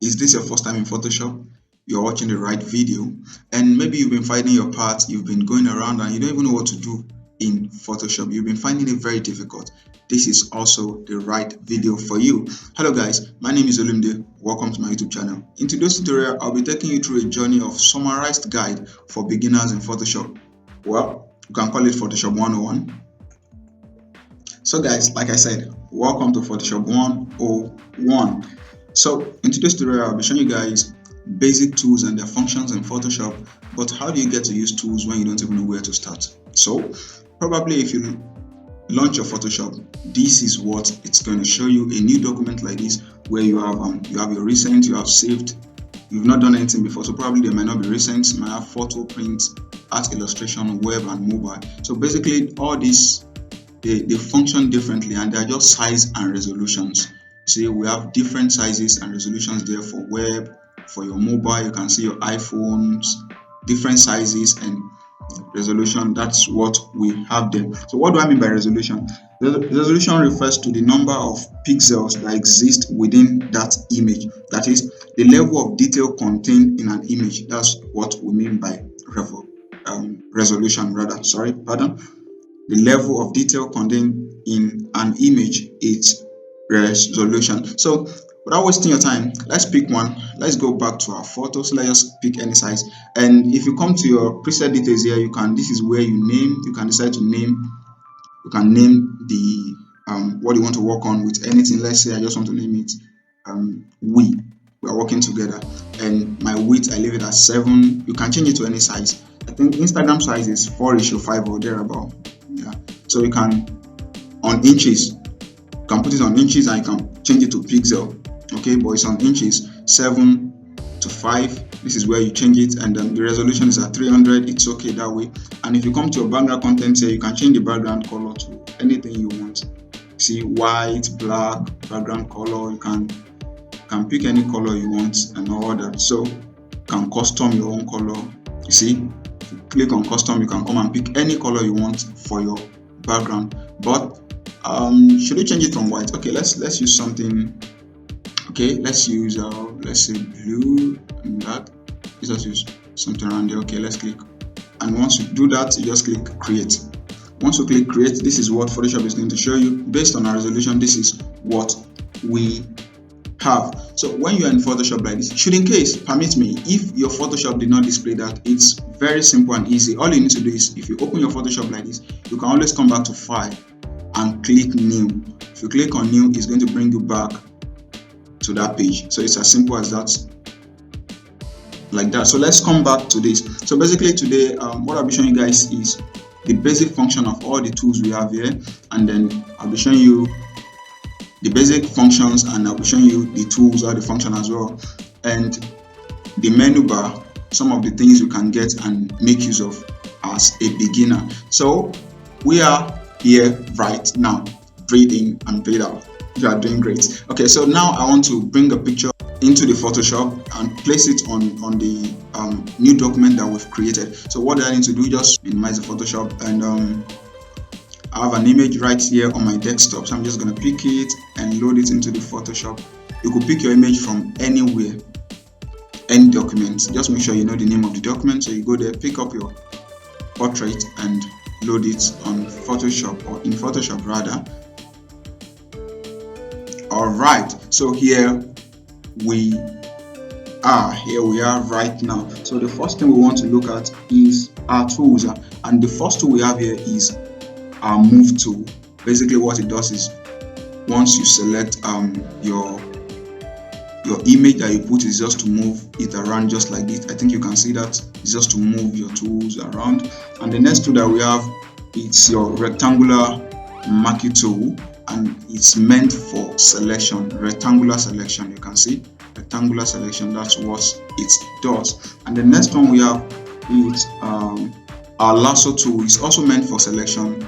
Is this your first time in Photoshop? You're watching the right video, and maybe you've been finding your path, you've been going around and you don't even know what to do in Photoshop. You've been finding it very difficult. This is also the right video for you. Hello guys, my name is Olumide. Welcome to my YouTube channel. In today's tutorial, I'll be taking you through a journey of summarized guide for beginners in Photoshop. Well, you can call it Photoshop 101. So guys, like I said, welcome to Photoshop 101. So in today's tutorial, I'll be showing you guys basic tools and their functions in Photoshop, but how do you get to use tools when you don't even know where to start? So probably if you launch your Photoshop, this is what it's going to show you: a new document like this where you have your recent, you have saved, you've not done anything before, so probably they might not be recent, you might have photo, print, art, illustration, web and mobile. So basically all these they function differently and they're just size and resolutions. See, we have different sizes and resolutions there for web, for your mobile. You can see your iPhones, different sizes and resolution. That's what we have there. So what do I mean by resolution? Resolution refers to the number of pixels that exist within that image. That is the level of detail contained in an image. That's what we mean by resolution rather. Pardon. The level of detail contained in an image is resolution. So without wasting your time, let's pick one. Let's go back to our photos. Let's just pick any size. And if you come to your preset details here, this is where you can decide to name. You can name the what you want to work on with anything. Let's say I just want to name it we are working together, and my width I leave it at 7. You can change it to any size. I think Instagram size is 4:5 or thereabout. Yeah, so you can on inches, you can put it on inches and you can change it to pixel. Okay, but it's on inches, 7:5. This is where you change it, and then the resolution is at 300. It's okay that way. And if you come to your background content here, you can change the background color to anything you want. See, white, black, background color. You can pick any color you want and all that. So you can custom your own color. You see, if you click on custom, you can come and pick any color you want for your background. But should we change it from white? Okay, let's use something. Okay, let's use let's say blue and that. Let's just use something around there. Okay, let's click, and once you do that, you just click create. Once you click create, this is what Photoshop is going to show you. Based on our resolution, this is what we have. So when you're in Photoshop like this, should in case, permit me, if your Photoshop did not display that, it's very simple and easy. All you need to do is, if you open your Photoshop like this, you can always come back to file and click new. If you click on new, it's going to bring you back to that page. So it's as simple as that, like that. So let's come back to this. So basically today, what I'll be showing you guys is the basic function of all the tools we have here, and then I'll be showing you the basic functions, and I'll be showing you the tools or the function as well, and the menu bar, some of the things you can get and make use of as a beginner. So we are here right now. Breathe in and breathe out. You are doing great. Okay, so now I want to bring a picture into the Photoshop and place it on the new document that we've created. So what do I need to do? Just minimize the Photoshop, and I have an image right here on my desktop, so I'm just going to pick it and load it into the Photoshop. You could pick your image from anywhere, any document. Just make sure you know the name of the document. So you go there, pick up your portrait and load it on Photoshop, or in Photoshop rather. Alright, so here we are right now. So the first thing we want to look at is our tools, and the first tool we have here is our move tool. Basically what it does is, once you select your image that you put, is just to move it around just like this. I think you can see that it's just to move your tools around. And the next tool that we have, it's your rectangular marquee tool, and it's meant for selection, rectangular selection. You can see rectangular selection, that's what it does. And the next one we have is our lasso tool. Is also meant for selection.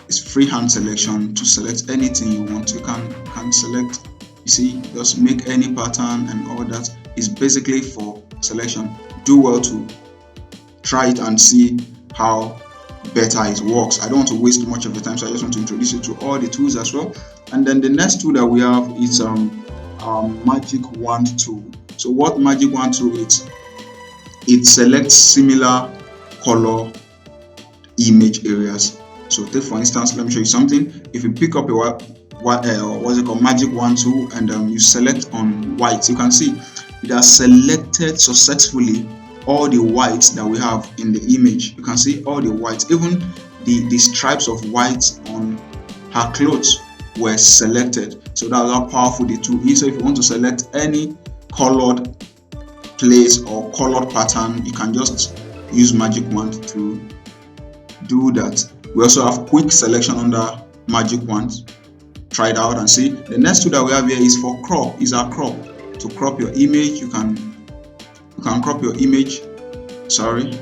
It's freehand selection. To select anything you want, you can select. You see, just make any pattern and all that. Is basically for selection. Do well to try it and see how better it works. I don't want to waste much of the time, so I just want to introduce you to all the tools as well. And then the next tool that we have is our magic wand tool. So what Magic Wand tool is, it selects similar color image areas. So take for instance, let me show you something. If you pick up a what's it called, Magic Wand tool, and you select on white, you can see it has selected successfully all the whites that we have in the image. You can see all the whites, even the stripes of white on her clothes were selected. So that's how powerful the tool is. So if you want to select any colored place or colored pattern, you can just use Magic Wand to do that. We also have quick selection under Magic Wand. Try it out and see. The next tool that we have here is for crop. Is our crop. To crop your image, you can crop your image. Sorry,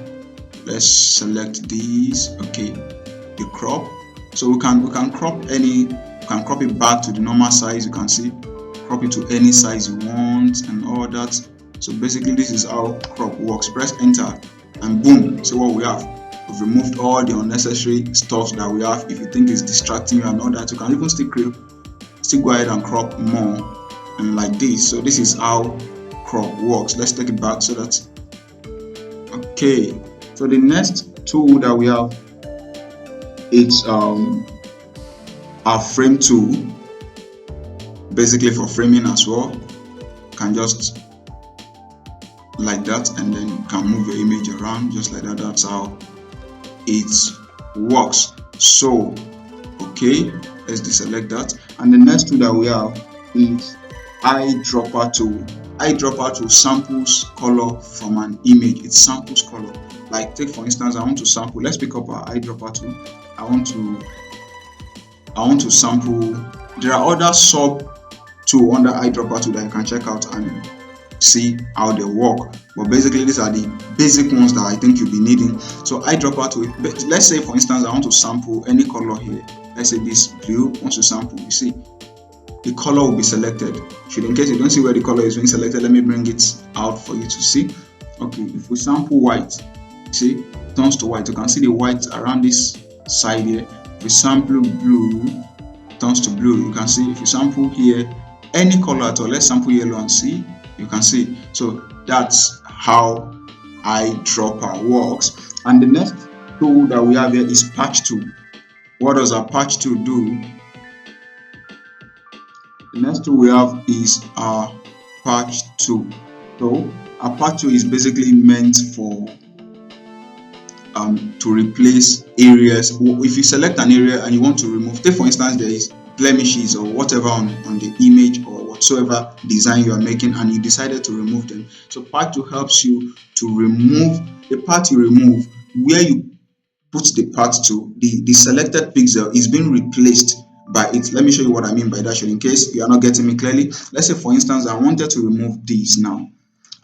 let's select these. Okay, the crop. So we can crop it back to the normal size. You can see, crop it to any size you want and all that. So basically this is how crop works. Press enter and boom, see what we have. We've removed all the unnecessary stuff that we have. If you think it's distracting you and all that, you can even still go ahead and crop more, and like this. So this is how crop works. Let's take it back so that, okay. So the next tool that we have, it's our frame tool, basically for framing as well. You can just like that, and then you can move your image around just like that. That's how it works. So okay, let's deselect that. And the next tool that we have is eyedropper tool. Eyedropper tool samples color from an image. It samples color. Like take for instance, I want to sample. Let's pick up our eyedropper tool. I want to sample. There are other sub tool under eyedropper tool that you can check out and see how they work, but basically these are the basic ones that I think you'll be needing. So eyedropper tool, let's say for instance I want to sample any color here. Let's say this blue wants to sample. You see the color will be selected. Should, in case you don't see where the color is being selected, let me bring it out for you to see. Okay, if we sample white, you see it turns to white. You can see the white around this side here. If we sample blue, it turns to blue. You can see if you sample here any color at all, let's sample yellow and see, you can see. So that's how eyedropper works. And the next tool that we have here is patch tool. What does our patch tool do? The next tool we have is our patch tool. So our patch tool is basically meant for to replace areas. If you select an area and you want to remove, take for instance there is blemishes or whatever on the image or whatsoever design you are making, and you decided to remove them. So patch tool helps you to remove the part you remove. Where you put the part to, the selected pixel is being replaced by it. Let me show you what I mean by that, in case you are not getting me clearly. Let's say for instance I wanted to remove this now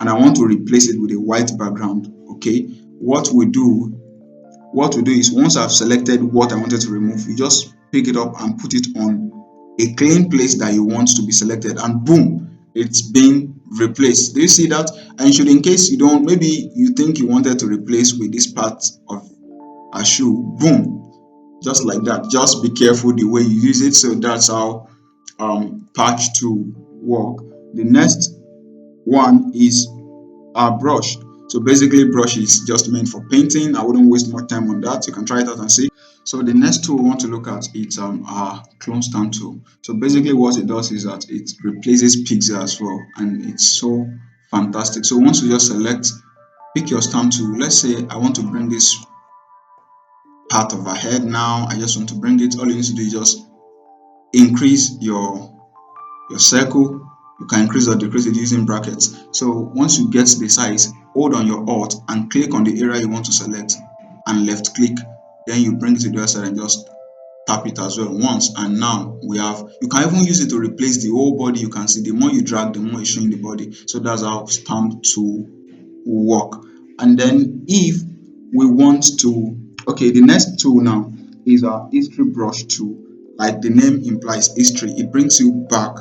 and I want to replace it with a white background. Okay, what we do is, once I've selected what I wanted to remove, you just pick it up and put it on a clean place that you want to be selected, and boom, it's been replaced. Do you see that? And should, in case you don't, maybe you think you wanted to replace with this part of a shoe, boom, just like that. Just be careful the way you use it. So that's how patch tool work. The next one is our brush. So basically brush is just meant for painting. I wouldn't waste more time on that. You can try it out and see. So the next tool we want to look at is our clone stamp tool. So basically what it does is that it replaces pixel as well, and it's so fantastic. So once you just select, pick your stamp tool. Let's say I want to bring this part of our head now. I just want to bring it. All you need to do is just increase your circle. You can increase or decrease it using brackets. So once you get the size, hold on your Alt and click on the area you want to select and left click. Then you bring it to the other side and just tap it as well once, and now we have, you can even use it to replace the whole body. You can see the more you drag, the more it's showing the body. So that's how stamp tool work. And then if we want to, okay, the next tool now is our history brush tool. Like the name implies, history, it brings you back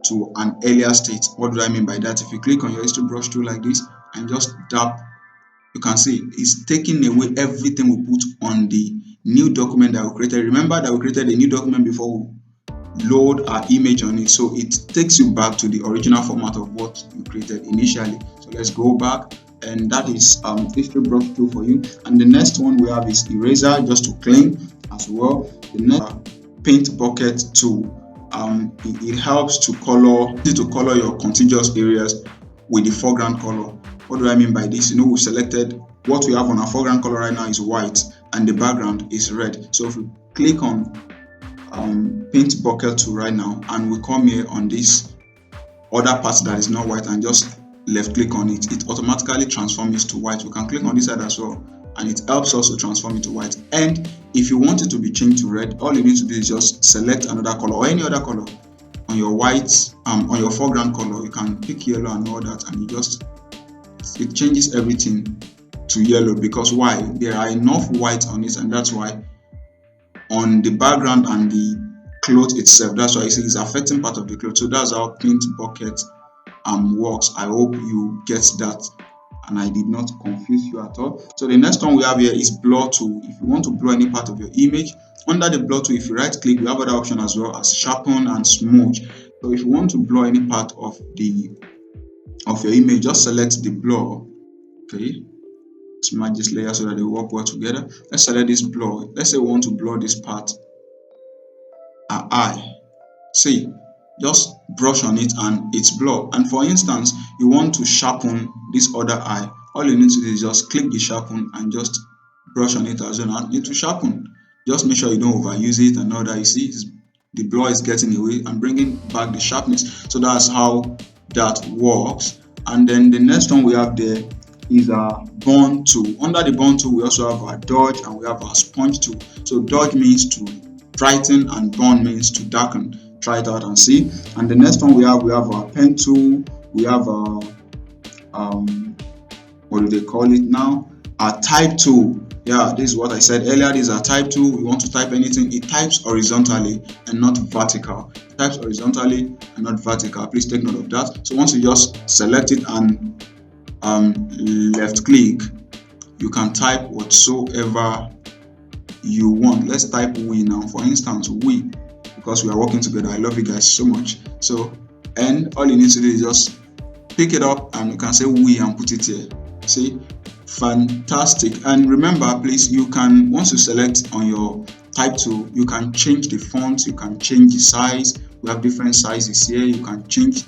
to an earlier state. What do I mean by that? If you click on your history brush tool like this and just tap, you can see it's taking away everything we put on the new document that we created. Remember that we created a new document before load our image on it, so it takes you back to the original format of what you created initially. So let's go back, and that is history brush tool for you. And the next one we have is eraser, just to clean as well. The next paint bucket tool. It helps to color your contiguous areas with the foreground color. What do I mean by this? We've selected what we have on our foreground color right now is white and the background is red. So if we click on paint bucket tool right now, and we come here on this other part that is not white and just left click on it, it automatically transforms it to white. We can click on this side as well, and it helps us to transform it to white. And if you want it to be changed to red, all you need to do is just select another color or any other color on your white on your foreground color. You can pick yellow and all that, and it changes everything to yellow. Because why? There are enough white on it, and that's why on the background and the cloth itself, that's why you see it's affecting part of the cloth. So that's how paint bucket works. I hope you get that and I did not confuse you at all. So the next one we have here is blur tool. If you want to blur any part of your image, under the blur tool, if you right click, we have other options as well as sharpen and smudge. So if you want to blur any part of your image, just select the blur. Okay, smudge this layer so that they work well together. Let's select this blur. Let's say we want to blur this part, our eye. See, just brush on it and it's blur. And for instance, you want to sharpen this other eye, all you need to do is just click the sharpen and just brush on it as well, and it will sharpen. Just make sure you don't overuse it and all that. You see, the blur is getting away and bringing back the sharpness. So that's how that works. And then the next one we have there is our burn tool. Under the burn tool, we also have our dodge and we have our sponge tool. So dodge means to brighten and burn means to darken. Try it out and see. And the next one we have our pen tool. We have our what do they call it now? Our type tool. Yeah, this is what I said earlier. This is our type tool. We want to type anything. It types horizontally and not vertical. It types horizontally and not vertical. Please take note of that. So once you just select it and left click, you can type whatsoever you want. Let's type we now. For instance, we, because we are working together. I love you guys so much. So, and all you need to do is just pick it up and you can say we and put it here. See, fantastic. And remember, please, you can, once you select on your type tool, you can change the font, you can change the size. We have different sizes here. You can change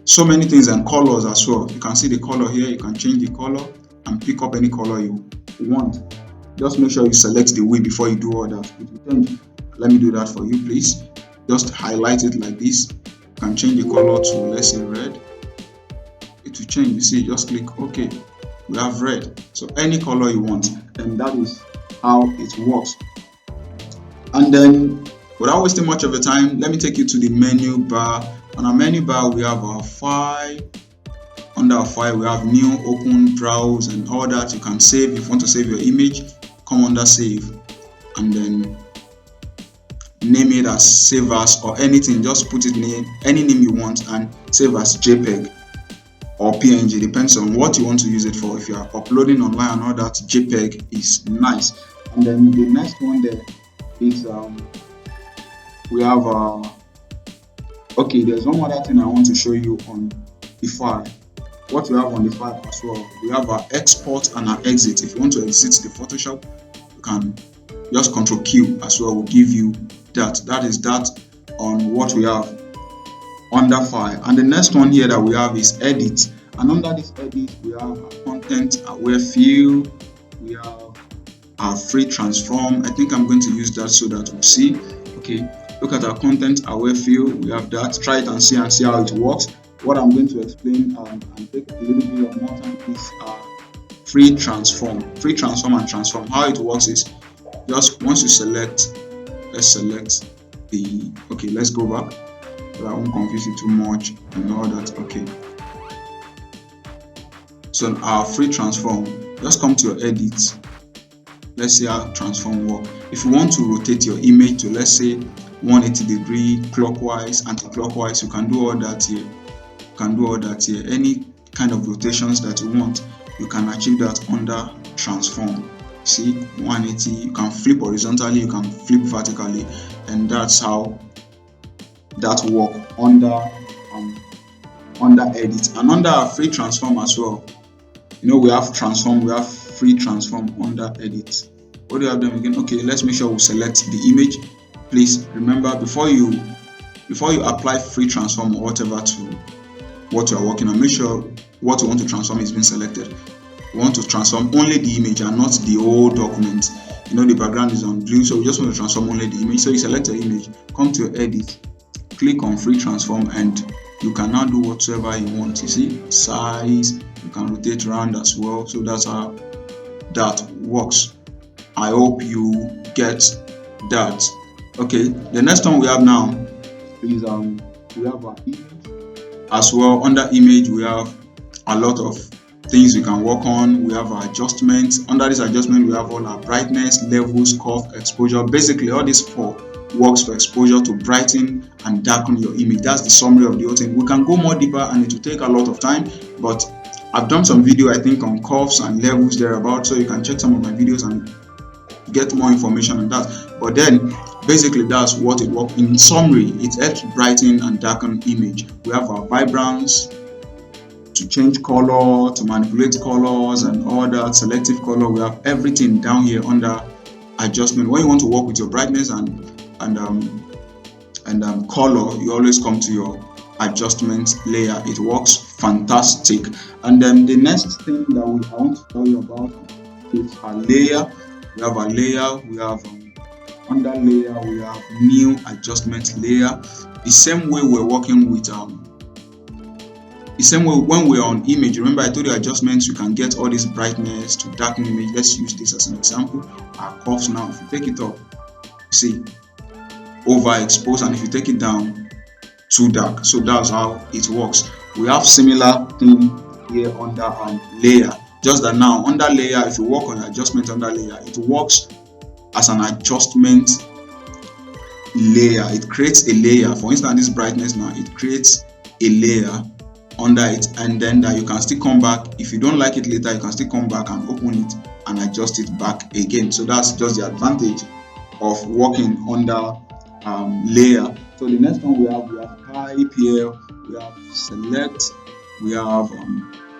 so many things, and colors as well. You can see the color here. You can change the color and pick up any color you want. Just make sure you select the way before you do all that. It will change. Let me do that for you, please. Just highlight it like this. You can change the color to, let's say, red. It will change. You see, just click OK. We have red. So any color you want, and that is how it works. And then, without wasting much of your time, let me take you to the menu bar. On our menu bar, we have our file. Under our file, we have new, open, browse, and all that. You can save. If you want to save your image, come under save, and then name it as save as or anything. Just put it any name you want and save as JPEG or PNG, depends on what you want to use it for. If you are uploading online and all that, JPEG is nice. And then the next one there is we have okay, there's one other thing I want to show you on the file. What we have on the file as well, we have our export and our exit. If you want to exit the Photoshop, you can just Ctrl Q as well, will give you that. That is that on what we have under file. And the next one here that we have is edit, and under this edit we have our content aware fill, we have our free transform. I think I'm going to use that so that we'll see. Okay, look at our content aware fill. We have that. Try it and see how it works. What I'm going to explain and take a little bit of more time is free transform and transform. How it works is just once you select, let's select the, okay, let's go back so I won't confuse you too much and all that. Okay, so our free transform, just come to your edit. Let's see how transform work. If you want to rotate your image to, let's say, 180 degree clockwise, anti-clockwise, you can do all that here. Any kind of rotations that you want, you can achieve that under transform. See, 180, you can flip horizontally, you can flip vertically, and that's how that work um, under edit and under our free transform as well. We have transform, we have free transform under edit. What do you have them again? Okay, let's make sure we select the image. Please remember, before you apply free transform or whatever to what you are working on, make sure what you want to transform is being selected. We want to transform only the image and not the whole document. The background is on blue, so we just want to transform only the image. So you select the image, come to your edit, click on free transform, and you can now do whatsoever you want. You see, size, you can rotate around as well. So that's how that works. I hope you get that. Okay, the next one we have now is we have our image as well. Under image we have a lot of things we can work on. We have our adjustments. Under this adjustment we have all our brightness, levels, curve, exposure. Basically all these four works for exposure to brighten and darken your image. That's the summary of the whole thing. We can go more deeper and it will take a lot of time, but I've done some video I think on curves and levels thereabout, so you can check some of my videos and get more information on that. But then basically that's what it works. In summary, it helps brighten and darken image. We have our vibrance to change color, to manipulate colors and all that, selective color. We have everything down here under adjustment. When you want to work with your brightness and color, you always come to your adjustment layer. It works fantastic. And then the next thing that I want to tell you about is a layer. We have a layer, we have under layer, we have new adjustment layer. The same way we're working with the same way when we're on image. Remember I told you adjustments, you can get all this brightness to darken image. Let's use this as an example. Our curves now, if you take it up, you see overexposed, and if you take it down, too dark. So that's how it works. We have similar thing here under layer, just that now under layer, if you work on adjustment under layer, it works as an adjustment layer. It creates a layer. For instance, this brightness now, it creates a layer under it, and then that you can still come back. If you don't like it later, you can still come back and open it and adjust it back again. So that's just the advantage of working under layer. So the next one we have type here, we have select, we have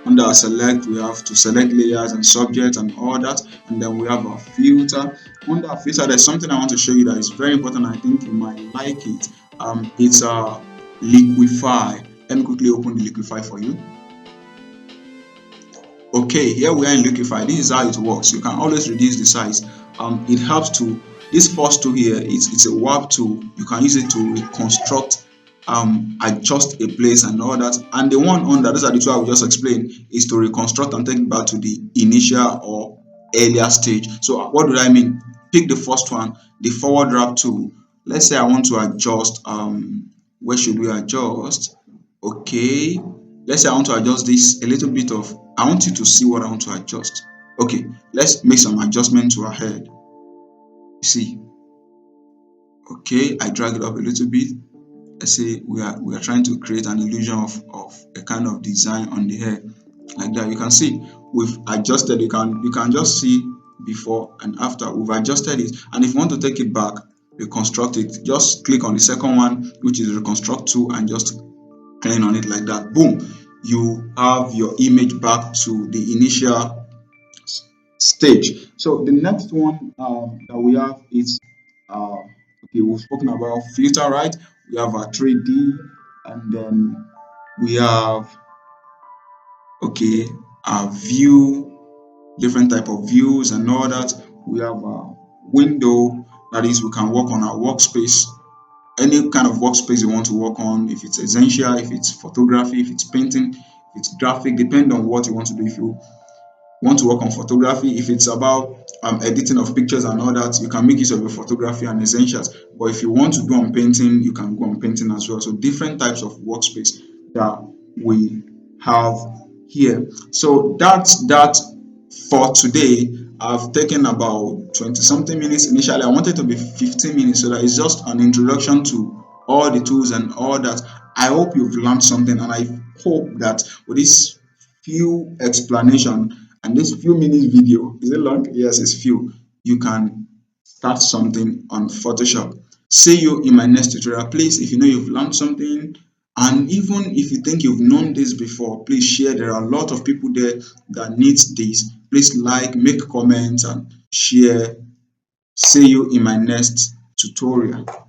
under our select, we have to select layers and subjects and all that, and then we have our filter. Under our filter, there's something I want to show you that is very important. I think you might like it. It's a liquify. Let me quickly open the liquify for you. Okay, here we are in liquify. This is how it works. You can always reduce the size. It helps to, this first tool here, it's a warp tool. You can use it to reconstruct, adjust a place and all that. And the one under, those are the two I will just explain, is to reconstruct and take it back to the initial or earlier stage. So what do I mean? Pick the first one, the forward wrap tool. Let's say I want to adjust, where should we adjust? Okay, let's say I want to adjust this a little bit of, I want you to see what I want to adjust. Okay, let's make some adjustment to our head. You see, okay, I drag it up a little bit. Let's say we are trying to create an illusion of a kind of design on the hair, like that. You can see we've adjusted. You can just see before and after. We've adjusted it, and if you want to take it back, reconstruct it, just click on the second one, which is reconstruct tool, and just clean on it like that. Boom, you have your image back to the initial stage. So the next one that we have is okay, we've spoken about filter, right? We have our 3D, and then we have, okay, our view, different type of views and all that. We have a window, that is, we can work on our workspace, any kind of workspace you want to work on, if it's essential, if it's photography, if it's painting, if it's graphic, depend on what you want to do. If you want to work on photography, if it's about editing of pictures and all that, you can make use of your photography and essentials. But if you want to go on painting, you can go on painting as well. So different types of workspace that we have here. So that's that for today. I've taken about 20 something minutes. Initially I wanted to be 15 minutes, so that is just an introduction to all the tools and all that. I hope you've learned something, and I hope that with this few explanation and this few minutes video, is it long? Yes, it's few, you can start something on Photoshop. See you in my next tutorial. Please, if you know you've learned something, and even if you think you've known this before, please share. There are a lot of people there that needs this. Please like, make comments, and share. See you in my next tutorial.